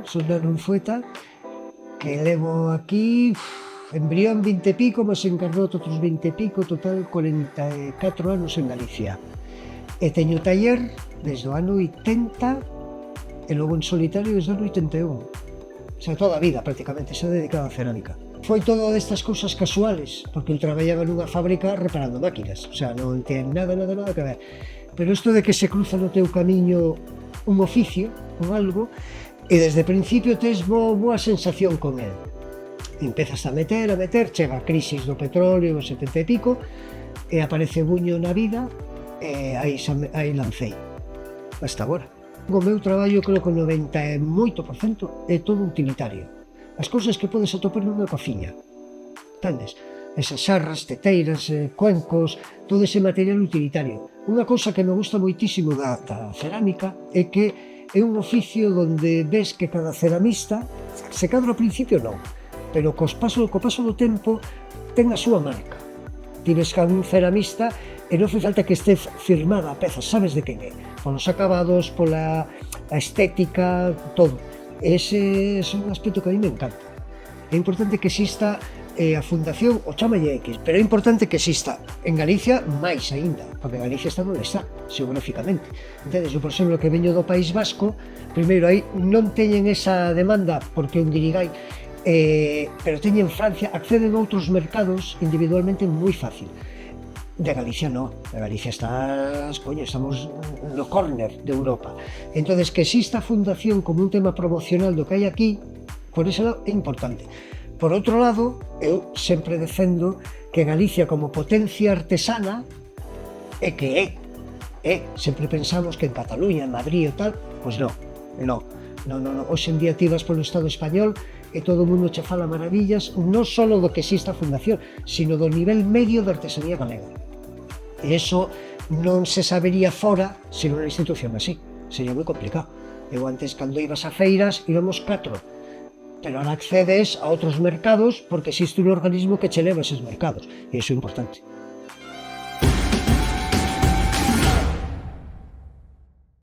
son nano en Fueta, que levo aquí embrión 20 e pico, mas encarnot outros 20 e pico, total 44 anos en Galicia. E teño taller desde o ano 80 e logo en solitario desde o ano 81. O sea, toda a vida prácticamente se ha dedicado a cerámica. Foi todo destas cousas casuales, porque eu traballaba nunha fábrica reparando máquinas, o sea, non ten nada que ver. Pero isto de que se cruza no teu camiño un oficio, un algo, e desde o principio tes boa sensación con el. Empezas a meter, chega a crisis do petróleo, 70 e pico, e aparece buño na vida, e aí lancei. Hasta agora. O meu traballo creo que o 98% é todo utilitario. As cousas que podes atopar nunha cociña, entendes? Esas xarras, teteiras, cuencos, todo ese material utilitario. Unha cousa que me gusta moitísimo da cerámica é que é un oficio onde ves que cada ceramista, se cadra ao principio non, pero co paso do tempo ten a súa marca. Ti ves que un ceramista e non fai falta que este firmada a peza, sabes de quen é, polos acabados, pola estética, todo. Ese é un aspecto que a mí me encanta. É importante que exista a fundación, o chamalle X, pero é importante que exista en Galicia máis aínda, porque Galicia está onde está, xeográficamente. Entendes, eu, por exemplo, que veño do País Vasco, primeiro aí non teñen esa demanda porque un guirigay, pero teñen Francia, acceden a outros mercados individualmente moi fácil. De Galicia no, de Galicia estamos no córner de Europa. Entonces, que exista a fundación como un tema promocional do que hai aquí, por ese lado é importante. Por outro lado, eu sempre defendo que Galicia como potencia artesana é que é. Sempre pensamos que en Cataluña, en Madrid e tal, pois non. Hoxe en día ti vas polo Estado español e todo o mundo che fala maravillas, non só do que existe a fundación, sino do nivel medio de artesanía galega. E iso non se sabería fora se non era institución así, sería moi complicado. Eu antes, cando ibas a feiras, íbamos 4, pero ahora accedes a outros mercados porque existe un organismo que che leva a eses mercados, e iso é importante.